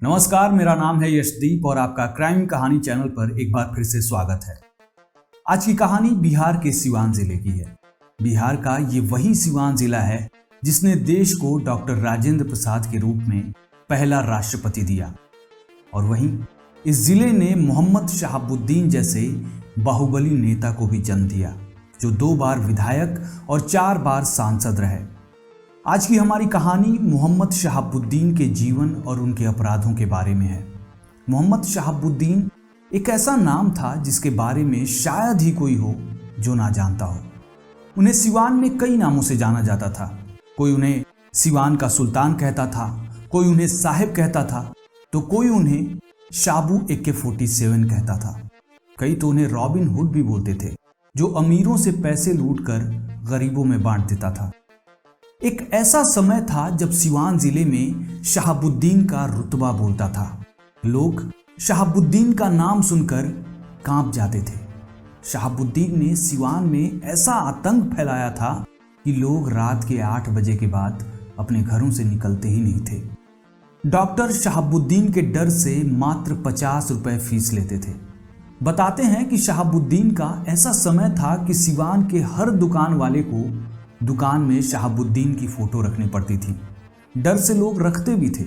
नमस्कार, मेरा नाम है यशदीप और आपका क्राइम कहानी चैनल पर एक बार फिर से स्वागत है। आज की कहानी बिहार के सिवान जिले की है। बिहार का ये वही सिवान जिला है जिसने देश को डॉक्टर राजेंद्र प्रसाद के रूप में पहला राष्ट्रपति दिया, और वहीं इस जिले ने मोहम्मद शहाबुद्दीन जैसे बाहुबली नेता को भी जन्म दिया, जो 2 बार विधायक और 4 बार सांसद रहे। आज की हमारी कहानी मोहम्मद शहाबुद्दीन के जीवन और उनके अपराधों के बारे में है। मोहम्मद शहाबुद्दीन एक ऐसा नाम था जिसके बारे में शायद ही कोई हो जो ना जानता हो। उन्हें सिवान में कई नामों से जाना जाता था। कोई उन्हें सिवान का सुल्तान कहता था, कोई उन्हें साहिब कहता था, तो कोई उन्हें शाबू AK-47 कहता था। कई तो उन्हें रॉबिन हुड भी बोलते थे, जो अमीरों से पैसे लूटकर गरीबों में बांट देता था। एक ऐसा समय था जब सिवान जिले में शहाबुद्दीन का रुतबा बोलता था। लोग शहाबुद्दीन का नाम सुनकर कांप जाते थे। शहाबुद्दीन ने सिवान में ऐसा आतंक फैलाया था कि लोग रात के 8 बजे के बाद अपने घरों से निकलते ही नहीं थे। डॉक्टर शहाबुद्दीन के डर से मात्र 50 रुपए फीस लेते थे। बताते हैं कि शहाबुद्दीन का ऐसा समय था कि सिवान के हर दुकान वाले को दुकान में शहाबुद्दीन की फोटो रखनी पड़ती थी। डर से लोग रखते भी थे,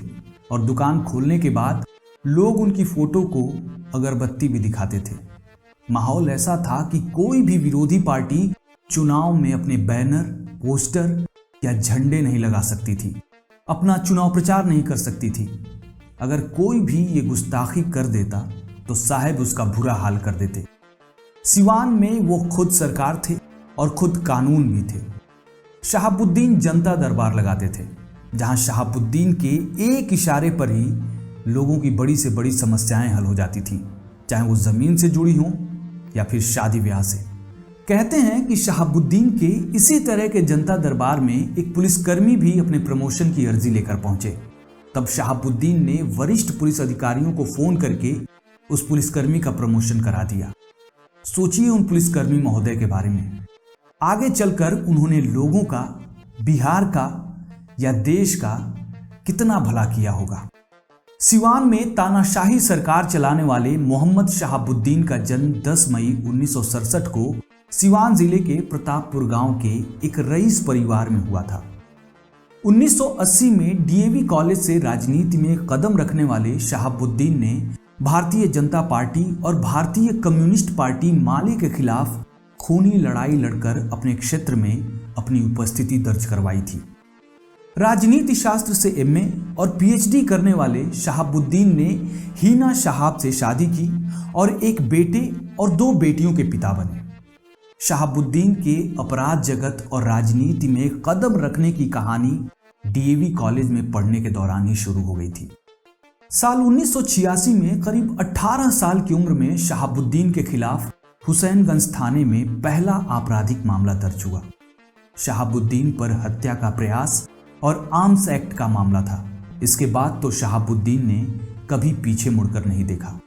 और दुकान खोलने के बाद लोग उनकी फोटो को अगरबत्ती भी दिखाते थे। माहौल ऐसा था कि कोई भी विरोधी पार्टी चुनाव में अपने बैनर, पोस्टर या झंडे नहीं लगा सकती थी, अपना चुनाव प्रचार नहीं कर सकती थी। अगर कोई भी ये गुस्ताखी कर देता तो साहब उसका बुरा हाल कर देते। सिवान में वो खुद सरकार थे और खुद कानून भी थे। शहाबुद्दीन जनता दरबार लगाते थे, जहां शहाबुद्दीन के एक इशारे पर ही लोगों की बड़ी से बड़ी समस्याएं हल हो जाती थीं, चाहे वो जमीन से जुड़ी हों या फिर शादी ब्याह से। कहते हैं कि शहाबुद्दीन के इसी तरह के जनता दरबार में एक पुलिसकर्मी भी अपने प्रमोशन की अर्जी लेकर पहुंचे। तब शहाबुद्दीन ने वरिष्ठ पुलिस अधिकारियों को फोन करके उस पुलिसकर्मी का प्रमोशन करा दिया। सोचिए उन पुलिसकर्मी महोदय के बारे में। आगे चलकर उन्होंने लोगों का, बिहार का या देश का कितना भला किया होगा। सिवान में तानाशाही सरकार चलाने वाले मोहम्मद शहाबुद्दीन का जन्म 10 मई 1967 को सिवान जिले के प्रतापपुर गांव के एक रईस परिवार में हुआ था। 1980 में DAV कॉलेज से राजनीति में कदम रखने वाले शहाबुद्दीन ने भारतीय जनता पार्टी और भारतीय कम्युनिस्ट पार्टी माले के खिलाफ खूनी लड़ाई लड़कर अपने क्षेत्र में अपनी उपस्थिति दर्ज करवाई थी। राजनीति शास्त्र से MA और PhD करने वाले शहाबुद्दीन ने हीना शहाब से शादी की और एक बेटे और 2 बेटियों के पिता बने। शहाबुद्दीन के अपराध जगत और राजनीति में कदम रखने की कहानी DAV कॉलेज में पढ़ने के दौरान ही शुरू हो गई थी। साल 1986 में करीब 18 साल की उम्र में शहाबुद्दीन के खिलाफ हुसैनगंज थाने में पहला आपराधिक मामला दर्ज हुआ। शहाबुद्दीन पर हत्या का प्रयास और आर्म्स एक्ट का मामला था। इसके बाद तो शहाबुद्दीन ने कभी पीछे मुड़कर नहीं देखा।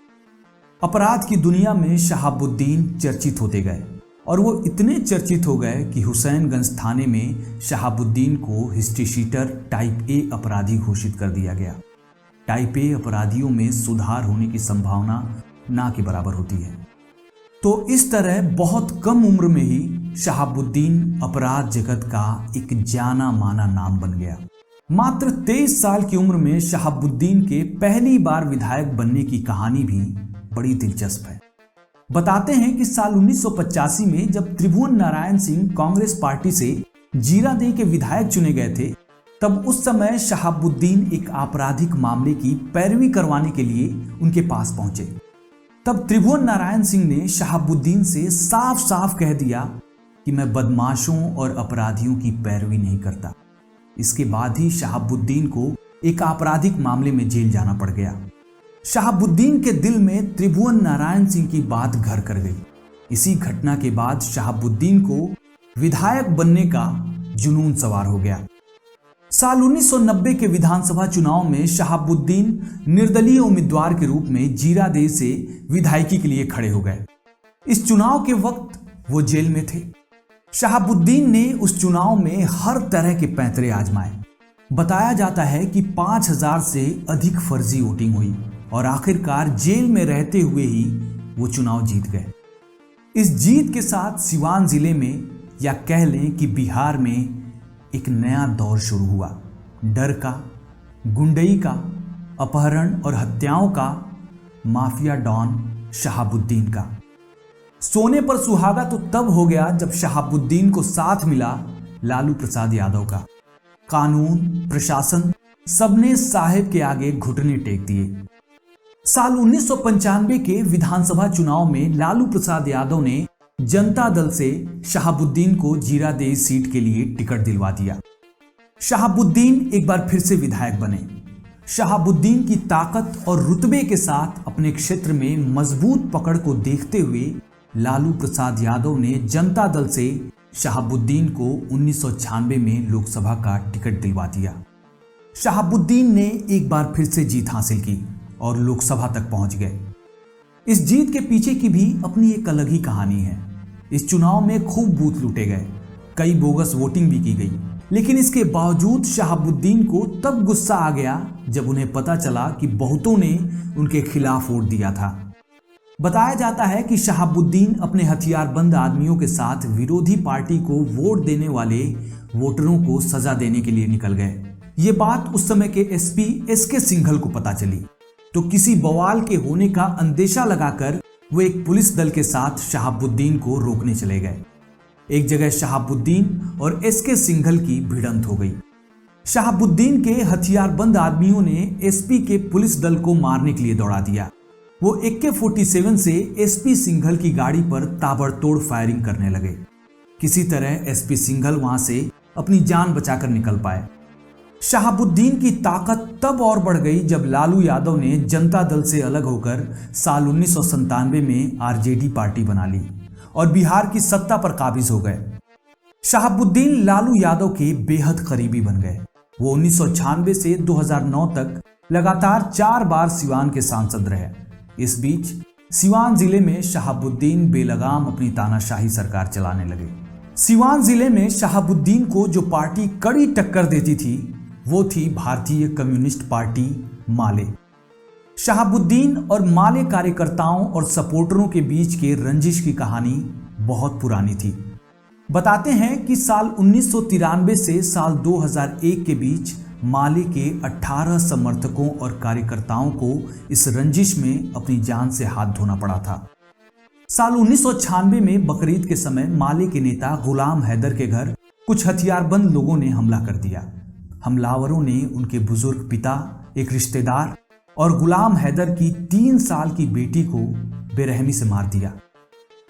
अपराध की दुनिया में शहाबुद्दीन चर्चित होते गए, और वो इतने चर्चित हो गए कि हुसैनगंज थाने में शहाबुद्दीन को हिस्ट्री शीटर टाइप A अपराधी घोषित कर दिया गया। टाइप A अपराधियों में सुधार होने की संभावना ना के बराबर होती है। तो इस तरह बहुत कम उम्र में ही शहाबुद्दीन अपराध जगत का एक जाना माना नाम बन गया। मात्र 23 साल की उम्र में शहाबुद्दीन के पहली बार विधायक बनने की कहानी भी बड़ी दिलचस्प है। बताते हैं कि साल 1985 में जब त्रिभुवन नारायण सिंह कांग्रेस पार्टी से जीरादेई के विधायक चुने गए थे, तब उस समय शहाबुद्दीन एक आपराधिक मामले की पैरवी करवाने के लिए उनके पास पहुंचे। तब त्रिभुवन नारायण सिंह ने शहाबुद्दीन से साफ साफ कह दिया कि मैं बदमाशों और अपराधियों की पैरवी नहीं करता। इसके बाद ही शहाबुद्दीन को एक आपराधिक मामले में जेल जाना पड़ गया। शहाबुद्दीन के दिल में त्रिभुवन नारायण सिंह की बात घर कर गई। इसी घटना के बाद शहाबुद्दीन को विधायक बनने का जुनून सवार हो गया। साल 1990 के विधानसभा चुनाव में शहाबुद्दीन निर्दलीय उम्मीदवार के रूप में जीरादेई से विधायकी के लिए खड़े हो गए। इस चुनाव के वक्त वो जेल में थे। शहाबुद्दीन ने उस चुनाव में हर तरह के पैंतरे आजमाए। बताया जाता है कि 5000 से अधिक फर्जी वोटिंग हुई और आखिरकार जेल में रहते हुए ही वो चुनाव जीत गए। इस जीत के साथ सिवान जिले में, या कह लें कि बिहार में, एक नया दौर शुरू हुआ। डर का, गुंडई का, अपहरण और हत्याओं का, माफिया डॉन शहाबुद्दीन का। सोने पर सुहागा तो तब हो गया जब शहाबुद्दीन को साथ मिला लालू प्रसाद यादव का। कानून, प्रशासन, सबने साहेब के आगे घुटने टेक दिए। साल 1995 के विधानसभा चुनाव में लालू प्रसाद यादव ने जनता दल से शहाबुद्दीन को जीरादेई सीट के लिए टिकट दिलवा दिया। शहाबुद्दीन एक बार फिर से विधायक बने। शहाबुद्दीन की ताकत और रुतबे के साथ अपने क्षेत्र में मजबूत पकड़ को देखते हुए लालू प्रसाद यादव ने जनता दल से शहाबुद्दीन को 1996 में लोकसभा का टिकट दिलवा दिया। शहाबुद्दीन ने एक बार फिर से जीत हासिल की और लोकसभा तक पहुंच गए। इस जीत के पीछे की भी अपनी एक अलग ही कहानी है। इस चुनाव में खूब बूथ लूटे गए, कई बोगस वोटिंग भी की गई, लेकिन इसके बावजूद शहाबुद्दीन को तब गुस्सा आ गया जब उन्हें पता चला कि बहुतों ने उनके खिलाफ वोट दिया था। बताया जाता है कि शहाबुद्दीन अपने हथियारबंद आदमियों के साथ विरोधी पार्टी को वोट देने वाले वोटरों को सजा देने के लिए निकल गए। ये बात उस समय के एसपी एसके सिंघल को पता चली, तो किसी बवाल के होने का अंदेशा लगाकर वो एक पुलिस दल के साथ शहाबुद्दीन को रोकने चले गए। एक जगह शहाबुद्दीन और एसके सिंघल की भिड़ंत हो गई। शहाबुद्दीन के हथियारबंद आदमियों ने एसपी के पुलिस दल को मारने के लिए दौड़ा दिया। वो AK-47 से एसपी सिंघल की गाड़ी पर ताबड़तोड़ फायरिंग करने लगे। किसी तरह एसपी सिंघल वहां से अपनी जान बचाकर निकल पाए। शहाबुद्दीन की ताकत तब और बढ़ गई जब लालू यादव ने जनता दल से अलग होकर साल 1997 में आरजेडी पार्टी बना ली और बिहार की सत्ता पर काबिज हो गए। शहाबुद्दीन लालू यादव के बेहद करीबी बन गए। वो 1996 से 2009 तक लगातार 4 बार सिवान के सांसद रहे। इस बीच सिवान जिले में शहाबुद्दीन बेलगाम अपनी तानाशाही सरकार चलाने लगे। सिवान जिले में शहाबुद्दीन को जो पार्टी कड़ी टक्कर देती थी वो थी भारतीय कम्युनिस्ट पार्टी माले। शहाबुद्दीन और माले कार्यकर्ताओं और सपोर्टरों के बीच के रंजिश की कहानी बहुत पुरानी थी। बताते हैं कि साल 1993 से साल 2001 के बीच माले के 18 समर्थकों और कार्यकर्ताओं को इस रंजिश में अपनी जान से हाथ धोना पड़ा था। साल 1996 में बकरीद के समय माले के नेता गुलाम हैदर के घर कुछ हथियारबंद लोगों ने हमला कर दिया। हमलावरों ने उनके बुजुर्ग पिता, एक रिश्तेदार और गुलाम हैदर की 3 साल की बेटी को बेरहमी से मार दिया।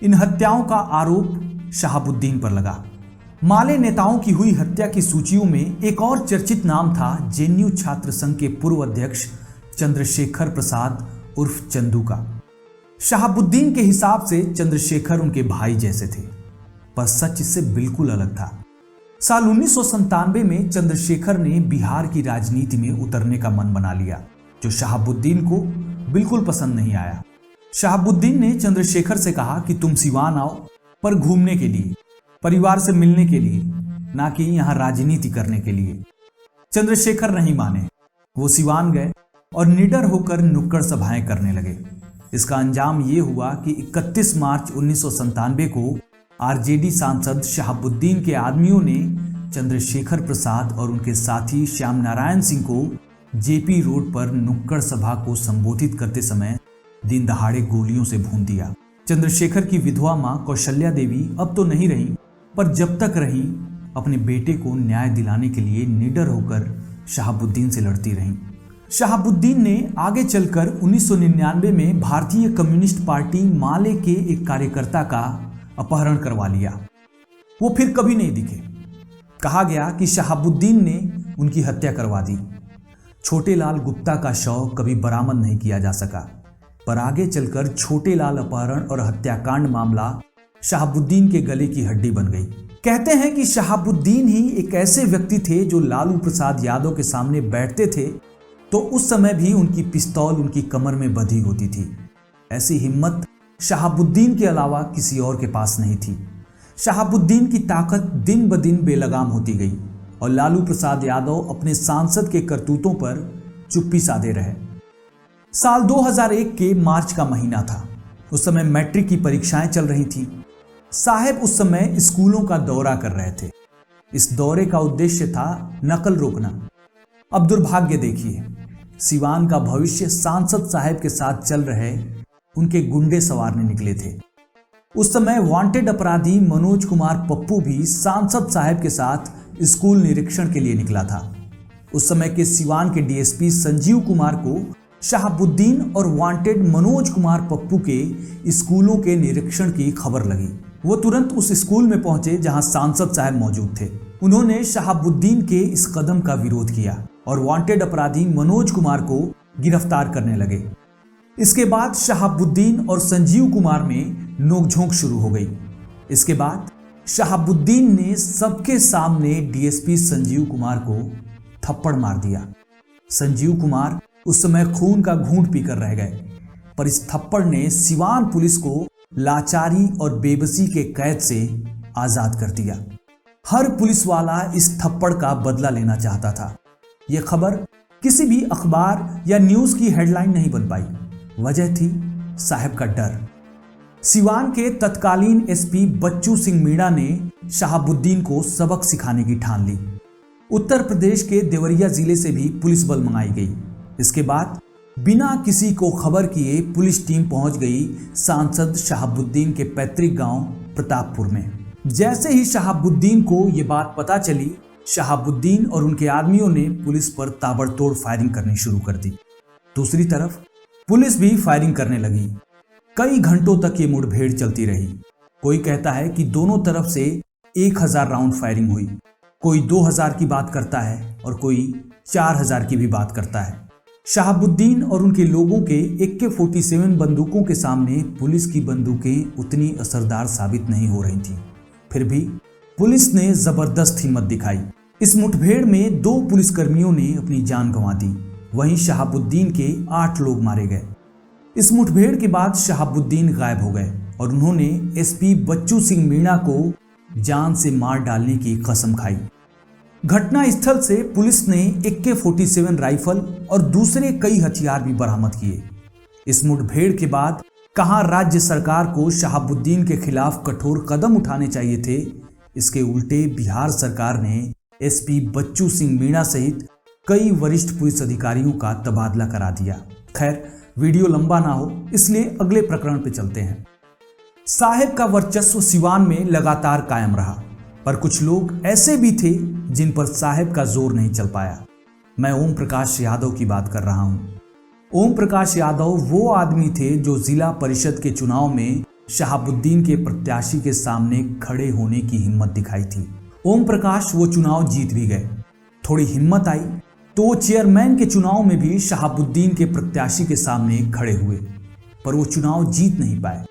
इन हत्याओं का आरोप शहाबुद्दीन पर लगा। माले नेताओं की हुई हत्या की सूचियों में एक और चर्चित नाम था जेएनयू छात्र संघ के पूर्व अध्यक्ष चंद्रशेखर प्रसाद उर्फ चंदू का। शहाबुद्दीन के हिसाब से चंद्रशेखर उनके भाई जैसे थे, पर सच इससे बिल्कुल अलग था। साल 1997 में चंद्रशेखर ने बिहार की राजनीति में उतरने का मन बना लिया, जो शहाबुद्दीन को बिल्कुल पसंद नहीं आया। शहाबुद्दीन ने चंद्रशेखर से कहा कि तुम सिवान आओ, पर घूमने के लिए, परिवार से मिलने के लिए, ना कि यहाँ राजनीति करने के लिए। चंद्रशेखर नहीं माने। वो सिवान गए और निडर होकर नुक्कड़ सभाएं करने लगे। इसका अंजाम ये हुआ कि 31 मार्च 1997 को आरजेडी सांसद शहाबुद्दीन के आदमियों ने चंद्रशेखर प्रसाद और उनके साथी श्याम नारायण सिंह को जेपी रोड पर नुक्कड़ सभा को संबोधित करते समय दिन दहाड़े गोलियों से भून दिया। चंद्रशेखर की विधवा मां कौशल्या देवी अब तो नहीं रही, पर जब तक रही अपने बेटे को न्याय दिलाने के लिए निडर होकर शहाबुद्दीन से लड़ती रहीं। शहाबुद्दीन ने आगे चलकर 1999 में भारतीय कम्युनिस्ट पार्टी माले के एक कार्यकर्ता का अपहरण करवा लिया। वो फिर कभी नहीं दिखे। कहा गया कि शहाबुद्दीन ने उनकी हत्या करवा दी। छोटे लाल गुप्ता का शव कभी बरामद नहीं किया जा सका, पर आगे चलकर छोटे लाल अपहरण और हत्याकांड मामला शहाबुद्दीन के गले की हड्डी बन गई। कहते हैं कि शहाबुद्दीन ही एक ऐसे व्यक्ति थे जो लालू प्रसाद यादव के सामने बैठते थे तो उस समय भी उनकी पिस्तौल उनकी कमर में बंधी होती थी। ऐसी हिम्मत शहाबुद्दीन के अलावा किसी और के पास नहीं थी। शहाबुद्दीन की ताकत दिन ब दिन बेलगाम होती गई और लालू प्रसाद यादव अपने सांसद के करतूतों पर चुप्पी साधे रहे। साल 2001 के मार्च का महीना था। उस समय मैट्रिक की परीक्षाएं चल रही थी। साहब उस समय स्कूलों का दौरा कर रहे थे। इस दौरे का उद्देश्य था नकल रोकना। अब दुर्भाग्य देखिए, सिवान का भविष्य सांसद साहब के साथ चल रहे उनके गुंडे सवारने निकले थे। उस समय वांटेड अपराधी मनोज कुमार पप्पू भी सांसद साहब के साथ स्कूल निरीक्षण के लिए निकला था। उस समय के सिवान के डीएसपी संजीव कुमार को शहाबुद्दीन और वांटेड मनोज कुमार पप्पू के स्कूलों के निरीक्षण की खबर लगी। वो तुरंत उस स्कूल में पहुंचे जहां सांसद साहब मौजूद थे। उन्होंने शहाबुद्दीन के इस कदम का विरोध किया और वांटेड अपराधी मनोज कुमार को गिरफ्तार करने लगे। इसके बाद शहाबुद्दीन और संजीव कुमार में नोकझोंक शुरू हो गई। इसके बाद शहाबुद्दीन ने सबके सामने डीएसपी संजीव कुमार को थप्पड़ मार दिया। संजीव कुमार उस समय खून का घूंट पीकर रह गए, पर इस थप्पड़ ने सिवान पुलिस को लाचारी और बेबसी के कैद से आजाद कर दिया। हर पुलिस वाला इस थप्पड़ का बदला लेना चाहता था। यह खबर किसी भी अखबार या न्यूज की हेडलाइन नहीं बन पाई। वजह थी साहब का डर। सिवान के तत्कालीन एसपी बच्चू सिंह मीणा ने शहाबुद्दीन को सबक सिखाने की ठान ली। उत्तर प्रदेश के देवरिया जिले से भी पुलिस बल मंगाई गई। इसके बाद बिना किसी को खबर किए पुलिस टीम पहुंच गई सांसद शहाबुद्दीन के पैतृक गांव प्रतापपुर में। जैसे ही शहाबुद्दीन को यह बात पता चली, शहाबुद्दीन और उनके आदमियों ने पुलिस पर ताबड़तोड़ फायरिंग करनी शुरू कर दी। दूसरी तरफ पुलिस भी फायरिंग करने लगी। कई घंटों तक ये मुठभेड़ चलती रही। कोई कहता है कि दोनों तरफ से 1000 राउंड फायरिंग हुई। कोई 2000 की बात करता है और कोई 4000 की भी बात करता है। शहाबुद्दीन और उनके लोगों के AK-47 बंदूकों के सामने पुलिस की बंदूकें उतनी असरदार साबित नहीं हो रही थीं। फिर भी पुलिस ने जबरदस्त हिम्मत दिखाई। इस मुठभेड़ में 2 पुलिसकर्मियों ने अपनी जान गंवा दी। वहीं शहाबुद्दीन के 8 लोग मारे गए। इस मुठभेड़ के बाद शहाबुद्दीन गायब हो गए और उन्होंने एसपी बच्चू सिंह मीणा को जान से मार डालने की कसम खाई। घटना स्थल से पुलिस ने AK-47 राइफल और दूसरे कई हथियार भी बरामद किए। इस मुठभेड़ के बाद कहां राज्य सरकार को शहाबुद्दीन के खिलाफ कठोर कदम उठाने चाहिए थे, इसके उल्टे बिहार सरकार ने एसपी बच्चू सिंह मीणा सहित कई वरिष्ठ पुलिस अधिकारियों का तबादला करा दिया। खैर, वीडियो लंबा ना हो इसलिए अगले प्रकरण पे चलते हैं। साहब का वर्चस्व सिवान में लगातार कायम रहा, पर कुछ लोग ऐसे भी थे जिन पर साहब का जोर नहीं चल पाया। मैं ओम प्रकाश यादव की बात कर रहा हूं। ओम प्रकाश यादव वो आदमी थे जो जिला परिषद के चुनाव में शहाबुद्दीन के प्रत्याशी के सामने खड़े होने की हिम्मत दिखाई थी। ओम प्रकाश वो चुनाव जीत भी गए। थोड़ी हिम्मत आई तो चेयरमैन के चुनाव में भी शहाबुद्दीन के प्रत्याशी के सामने खड़े हुए, पर वो चुनाव जीत नहीं पाए।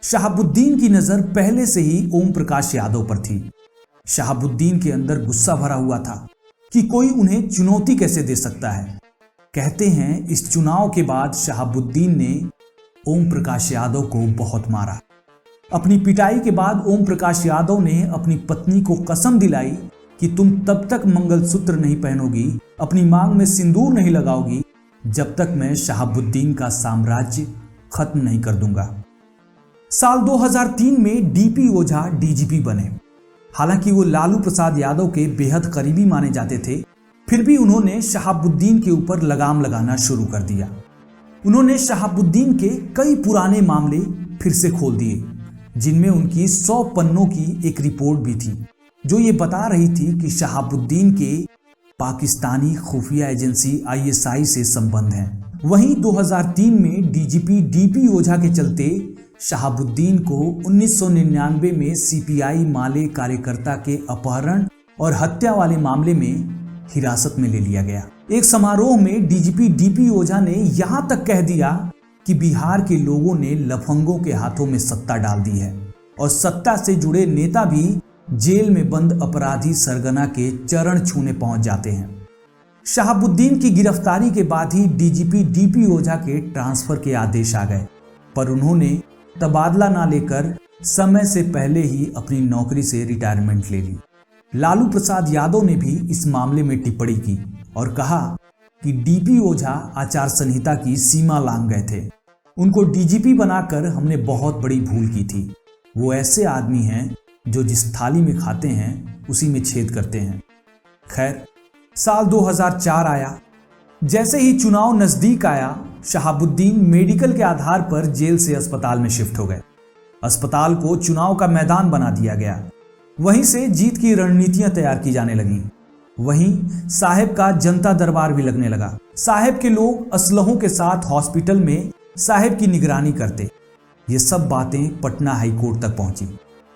शहाबुद्दीन की नजर पहले से ही ओम प्रकाश यादव पर थी। शहाबुद्दीन के अंदर गुस्सा भरा हुआ था कि कोई उन्हें चुनौती कैसे दे सकता है। कहते हैं इस चुनाव के बाद शहाबुद्दीन ने ओम प्रकाश यादव को बहुत मारा। अपनी पिटाई के बाद ओम प्रकाश यादव ने अपनी पत्नी को कसम दिलाई कि तुम तब तक मंगलसूत्र नहीं पहनोगी, अपनी मांग में सिंदूर नहीं लगाओगी, जब तक मैं शहाबुद्दीन का साम्राज्य खत्म नहीं कर दूंगा। साल 2003 में डीपी ओझा डीजीपी बने। हालांकि वो लालू प्रसाद यादव के बेहद करीबी माने जाते थे, फिर भी उन्होंने शहाबुद्दीन के ऊपर लगाम लगाना शुरू कर दिया। उन्होंने शहाबुद्दीन के कई पुराने मामले फिर से खोल दिए, जिनमें उनकी 100 पन्नों की एक रिपोर्ट भी थी जो ये बता रही थी कि शहाबुद्दीन के पाकिस्तानी खुफिया एजेंसी ISI से संबंध हैं। वहीं 2003 में डीजीपी डीपी ओझा के चलते शहाबुद्दीन को 1999 में CPI माले कार्यकर्ता के अपहरण और हत्या वाले मामले में हिरासत में ले लिया गया। एक समारोह में डीजीपी डीपी ओझा ने यहां तक कह दिया कि बिहार के लोगों ने लफंगों के हाथों में सत्ता डाल दी है और सत्ता से जुड़े नेता भी जेल में बंद अपराधी सरगना के चरण छूने पहुंच जाते हैं। शहाबुद्दीन की गिरफ्तारी के बाद ही डीजीपी डीपी ओझा के ट्रांसफर के आदेश आ गए, पर उन्होंने तबादला ना लेकर समय से पहले ही अपनी नौकरी से रिटायरमेंट ले ली। लालू प्रसाद यादव ने भी इस मामले में टिप्पणी की और कहा कि डीपी ओझा आचार संहिता की सीमा लांघ गए थे। उनको डीजीपी बनाकर हमने बहुत बड़ी भूल की थी। वो ऐसे आदमी हैं जो जिस थाली में खाते हैं उसी में छेद करते हैं। खैर, साल 2004 आया। जैसे ही चुनाव नजदीक आया, शहाबुद्दीन मेडिकल के आधार पर जेल से अस्पताल में शिफ्ट हो गए। अस्पताल को चुनाव का मैदान बना दिया गया। वहीं से जीत की रणनीतियां तैयार की जाने लगी। वहीं साहेब का जनता दरबार भी लगने लगा। साहेब के लोग असलहों के साथ हॉस्पिटल में साहेब की निगरानी करते। ये सब बातें पटना हाईकोर्ट तक पहुंची।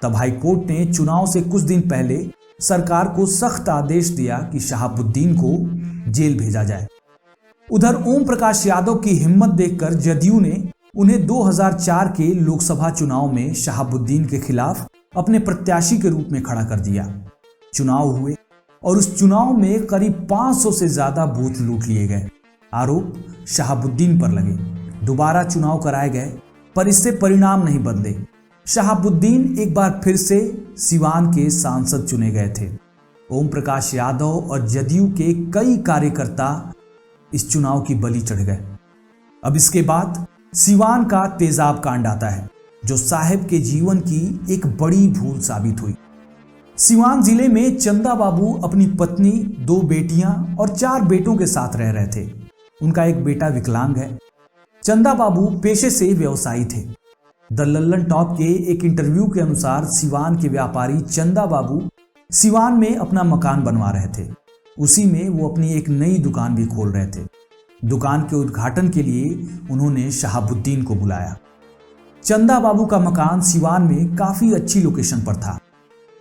तब हाईकोर्ट ने चुनाव से कुछ दिन पहले सरकार को सख्त आदेश दिया कि शहाबुद्दीन को जेल भेजा जाए। उधर ओम प्रकाश यादव की हिम्मत देखकर जदयू ने उन्हें 2004 के लोकसभा चुनाव में शहाबुद्दीन के खिलाफ अपने प्रत्याशी के रूप में खड़ा कर दिया। चुनाव हुए और उस चुनाव में करीब 500 से ज्यादा बूथ लूट लिए गए। आरोप शहाबुद्दीन पर लगे। दोबारा चुनाव कराए गए, पर इससे परिणाम नहीं बदले। शहाबुद्दीन एक बार फिर से सिवान के सांसद चुने गए थे। ओम प्रकाश यादव और जदयू के कई कार्यकर्ता इस चुनाव की बलि चढ़ गए। अब इसके बाद सिवान का तेजाब कांड आता है, जो साहेब के जीवन की एक बड़ी भूल साबित हुई। सिवान जिले में चंदा बाबू अपनी पत्नी, 2 बेटियां और 4 बेटों के साथ रह रहे थे। उनका एक बेटा विकलांग है। चंदा बाबू पेशे से व्यवसायी थे। द लल्लन टॉप के एक इंटरव्यू के अनुसार सिवान के व्यापारी चंदा बाबू सिवान में अपना मकान बनवा रहे थे। उसी में वो अपनी एक नई दुकान भी खोल रहे थे। दुकान के उद्घाटन के लिए उन्होंने शहाबुद्दीन को बुलाया। चंदा बाबू का मकान सिवान में काफी अच्छी लोकेशन पर था।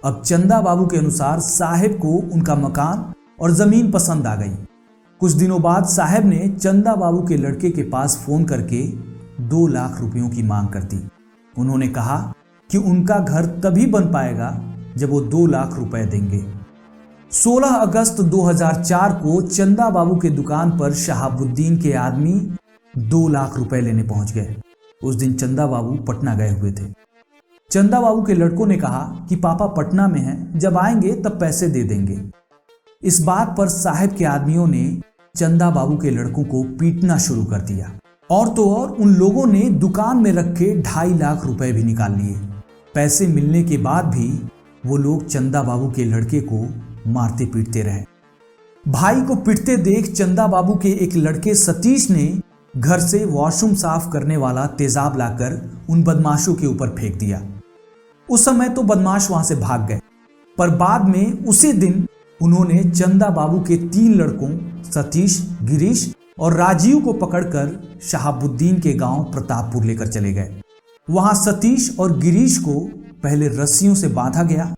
अब चंदा बाबू के अनुसार साहेब को उनका मकान और जमीन पसंद आ गई। कुछ दिनों बाद साहेब ने चंदा बाबू के लड़के के पास फोन करके 2 लाख रुपयों की मांग कर दी। उन्होंने कहा कि उनका घर तभी बन पाएगा जब वो 2 लाख रुपए देंगे। 16 अगस्त 2004 को चंदा बाबू के दुकान पर शहाबुद्दीन के आदमी 2 लाख रुपए लेने पहुंच गए। उस दिन चंदा बाबू पटना गए हुए थे। चंदा बाबू के लड़कों ने कहा कि पापा पटना में हैं, जब आएंगे तब पैसे दे देंगे। इस बात पर साहेब के आदमियों ने चंदा बाबू के लड़कों को पीटना शुरू कर दिया। और तो और उन लोगों ने दुकान में रखे 2.5 लाख रुपए भी निकाल लिए। पैसे मिलने के बाद भी वो लोग चंदा बाबू के लड़के को मारते पीटते रहे। भाई को पिटते देख चंदा बाबू के एक लड़के सतीश ने घर से वॉशरूम साफ करने वाला तेजाब लाकर उन बदमाशों के ऊपर फेंक दिया। उस समय तो बदमाश वहां से भाग गए, पर बाद में उसी दिन उन्होंने चंदा बाबू के 3 लड़कों सतीश, गिरीश और राजीव को पकड़कर शहाबुद्दीन के गांव प्रतापपुर लेकर चले गए। वहां सतीश और गिरीश को पहले रस्सियों से बांधा गया,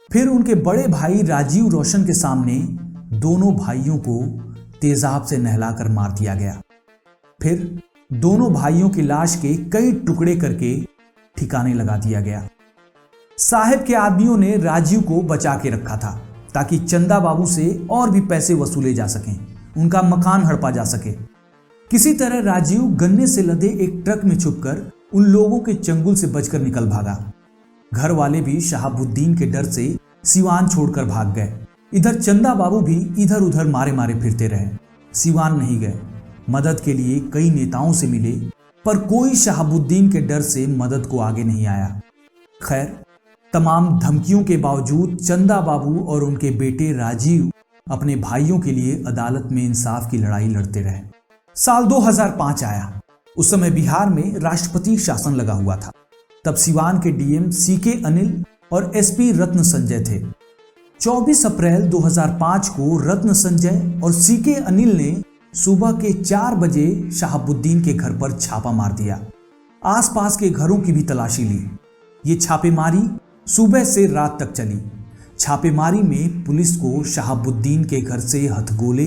फिर उनके बड़े भाई राजीव रोशन के सामने दोनों भाइयों को तेजाब से नहलाकर मार दिया गया। फिर दोनों भाइयों की लाश के कई टुकड़े करके ठिकाने लगा दिया गया। साहेब के आदमियों ने राजीव को बचा के रखा था ताकि चंदा बाबू से और भी पैसे वसूले जा सकें, उनका मकान हड़पा जा सके। किसी तरह राजीव गन्ने से लदे एक ट्रक में छुपकर उन लोगों के चंगुल से बचकर निकल भागा। घर वाले भी शहाबुद्दीन के डर से सिवान छोड़कर भाग गए। इधर चंदा बाबू भी इधर उधर मारे मारे फिरते रहे। सिवान नहीं गए। मदद के लिए कई नेताओं से मिले, पर कोई शहाबुद्दीन के डर से मदद को आगे नहीं आया। खैर, तमाम धमकियों के बावजूद चंदा बाबू और उनके बेटे राजीव अपने भाइयों के लिए अदालत में इंसाफ की लड़ाई लड़ते रहे। साल 2005 आया। उस समय बिहार में राष्ट्रपति शासन लगा हुआ था। तब सिवान के डीएम सीके अनिल और एसपी रत्न संजय थे। 24 अप्रैल 2005 को रत्न संजय और सीके अनिल ने सुबह के 4 बजे शहाबुद्दीन के घर पर छापा मार दिया। आसपास के घरों की भी तलाशी ली। ये छापेमारी सुबह से रात तक चली। छापेमारी में पुलिस को शहाबुद्दीन के घर से हथगोले,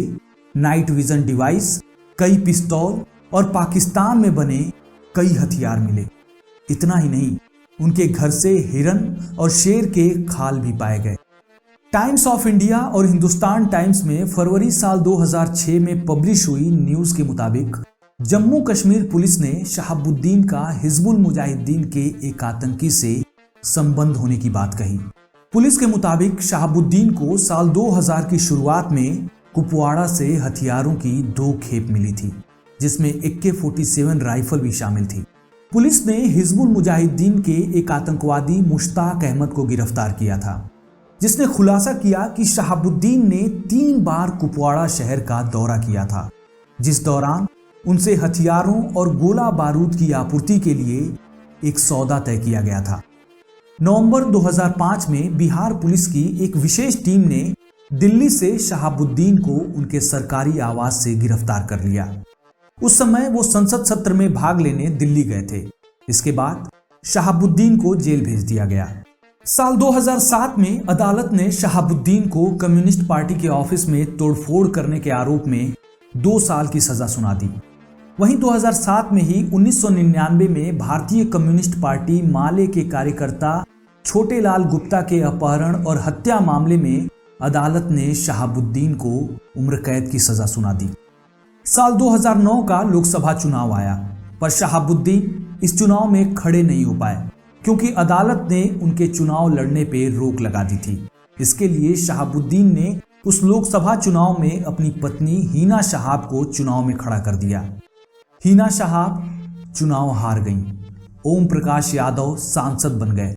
नाइट विजन डिवाइस, कई पिस्तौल और पाकिस्तान में बने कई हथियार मिले। इतना ही नहीं, उनके घर से हिरन और शेर के खाल भी पाए गए। टाइम्स ऑफ इंडिया और हिंदुस्तान टाइम्स में फरवरी साल 2006 में पब्लिश हुई न्यूज के मुताबिक जम्मू कश्मीर पुलिस ने शहाबुद्दीन का हिजबुल मुजाहिदीन के एक आतंकी से संबंध होने की बात कही। पुलिस के मुताबिक शहाबुद्दीन को साल 2000 की शुरुआत में कुपवाड़ा से हथियारों की 2 खेप मिली थी, जिसमें AK-47 राइफल भी शामिल थी। पुलिस ने हिजबुल मुजाहिदीन के एक आतंकवादी मुश्ताक अहमद को गिरफ्तार किया था, जिसने खुलासा किया कि शहाबुद्दीन ने 3 बार कुपवाड़ा शहर का दौरा किया था, जिस दौरान उनसे हथियारों और गोला बारूद की आपूर्ति के लिए एक सौदा तय किया गया था। नवंबर 2005 में बिहार पुलिस की एक विशेष टीम ने दिल्ली से शहाबुद्दीन को उनके सरकारी आवास से गिरफ्तार कर लिया। उस समय वो संसद सत्र में भाग लेने दिल्ली गए थे। इसके बाद शहाबुद्दीन को जेल भेज दिया गया। साल 2007 में अदालत ने शहाबुद्दीन को कम्युनिस्ट पार्टी के ऑफिस में तोड़फोड़ करने के आरोप में 2 साल की सजा सुना दी। वहीं 2007 में ही 1999 में भारतीय कम्युनिस्ट पार्टी माले के कार्यकर्ता छोटे लाल गुप्ता के अपहरण और हत्या मामले में अदालत ने शहाबुद्दीन को उम्र कैद की सजा सुना दी। साल 2009 का लोकसभा चुनाव आया, पर शहाबुद्दीन इस चुनाव में खड़े नहीं हो पाए, क्योंकि अदालत ने उनके चुनाव लड़ने पर रोक लगा दी थी। इसके लिए शहाबुद्दीन ने उस लोकसभा चुनाव में अपनी पत्नी हिना शहाब को चुनाव में खड़ा कर दिया। हिना शहाब चुनाव हार गईं। ओम प्रकाश यादव सांसद बन गए।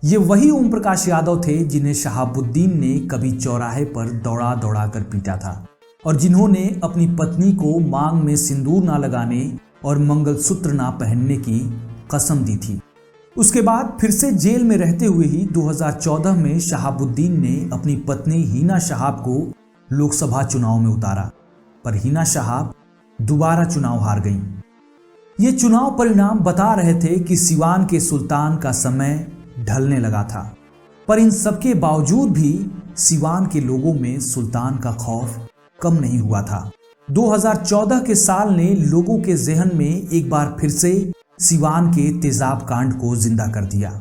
ये वही ओम प्रकाश यादव थे जिन्हें शहाबुद्दीन ने कभी चौराहे पर दौड़ा दौड़ा कर पीटा था और जिन्होंने अपनी पत्नी को मांग में सिंदूर ना लगाने और मंगलसूत्र ना पहनने की कसम दी थी। उसके बाद फिर से जेल में रहते हुए ही 2014 में शहाबुद्दीन ने अपनी पत्नी हिना शहाब को लोकसभा चुनाव में उतारा, पर हिना शहाब दोबारा चुनाव हार गईं। ये चुनाव परिणाम बता रहे थे कि सिवान के सुल्तान का समय ढलने लगा था, पर इन सबके बावजूद भी सिवान के लोगों में सुल्तान का खौफ कम नहीं हुआ था। 2014 के साल ने लोगों के जहन में एक बार फिर से सिवान के तेजाब कांड को जिंदा कर दिया।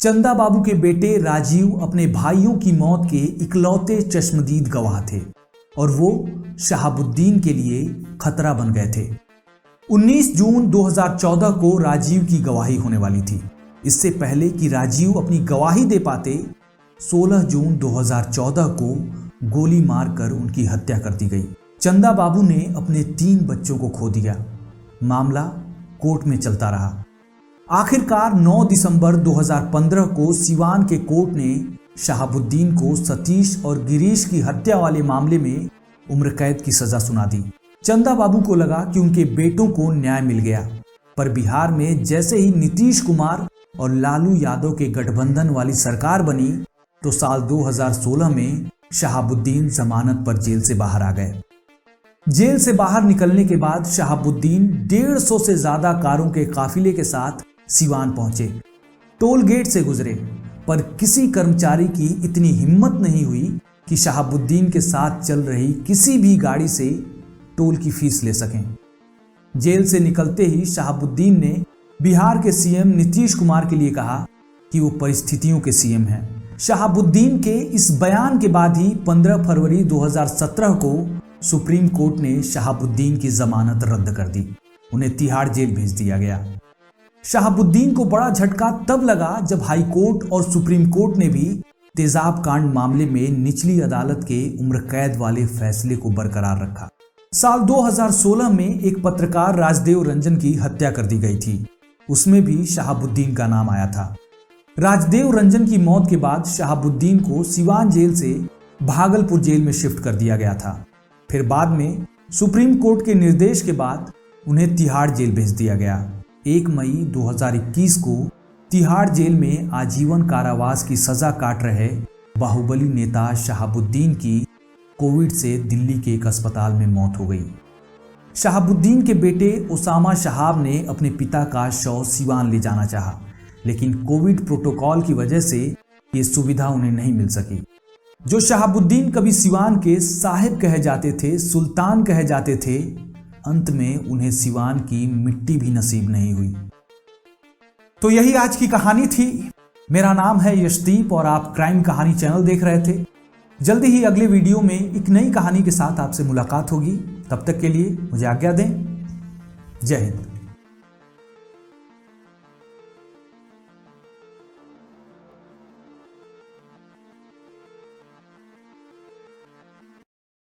चंदा बाबू के बेटे राजीव अपने भाइयों की मौत के इकलौते चश्मदीद गवाह थे और वो शहाबुद्दीन के लिए खतरा बन गए थे। 19 जून 2014 को राजीव की गवाही होने वाली थी। इससे पहले कि राजीव अपनी गवाही दे पाते, 16 जून 2014 को गोली मारकर उनकी हत्या कर दी गई। चंदा बाबू ने अपने 3 बच्चों को खो दिया। मामला कोर्ट में चलता रहा। आखिरकार 9 दिसंबर 2015 को सिवान के कोर्ट ने शहाबुद्दीन को सतीश और गिरीश की हत्या वाले मामले में उम्र कैद की सजा सुना दी। चंदा बाबू को लगा कि उनके बेटों को न्याय मिल गया, पर बिहार में जैसे ही नीतीश कुमार और लालू यादव के गठबंधन वाली सरकार बनी, तो साल 2016 में शहाबुद्दीन जमानत पर जेल से बाहर आ गए। जेल से बाहर निकलने के बाद शहाबुद्दीन 150 से ज्यादा कारों के काफिले के साथ सिवान पहुंचे। टोल गेट से गुजरे, पर किसी कर्मचारी की इतनी हिम्मत नहीं हुई कि शहाबुद्दीन के साथ चल रही किसी भी गाड़ी से टोल की फीस ले सकें। जेल से निकलते ही शहाबुद्दीन ने बिहार के सीएम नीतीश कुमार के लिए कहा कि वो परिस्थितियों के सीएम हैं। शहाबुद्दीन के इस बयान के बाद ही 15 फरवरी 2017 को सुप्रीम कोर्ट ने शहाबुद्दीन की जमानत रद्द कर दी। उन्हें तिहाड़ जेल भेज दिया गया। शहाबुद्दीन को बड़ा झटका तब लगा जब हाई कोर्ट और सुप्रीम कोर्ट ने भी तेजाब कांड मामले में निचली अदालत के उम्र कैद वाले फैसले को बरकरार रखा। साल 2016 में एक पत्रकार राजदेव रंजन की हत्या कर दी गई थी। उसमें भी शहाबुद्दीन का नाम आया था। राजदेव रंजन की मौत के बाद शहाबुद्दीन को सिवान जेल से भागलपुर जेल में शिफ्ट कर दिया गया था। फिर बाद में सुप्रीम कोर्ट के निर्देश के बाद उन्हें तिहाड़ जेल भेज दिया गया। 1 मई 2021 को तिहाड़ जेल में आजीवन कारावास की सजा काट रहे बाहुबली नेता शहाबुद्दीन की कोविड से दिल्ली के एक अस्पताल में मौत हो गई। शहाबुद्दीन के बेटे उसामा शहाब ने अपने पिता का शव सिवान ले जाना चाहा, लेकिन कोविड प्रोटोकॉल की वजह से ये सुविधा उन्हें नहीं मिल सकी। जो शहाबुद्दीन कभी सिवान के साहिब कहे जाते थे, सुल्तान कहे जाते थे, अंत में उन्हें सिवान की मिट्टी भी नसीब नहीं हुई। तो यही आज की कहानी थी। मेरा नाम है यशदीप और आप क्राइम कहानी चैनल देख रहे थे। जल्दी ही अगले वीडियो में एक नई कहानी के साथ आपसे मुलाकात होगी। तब तक के लिए मुझे आज्ञा दें। जय हिंद।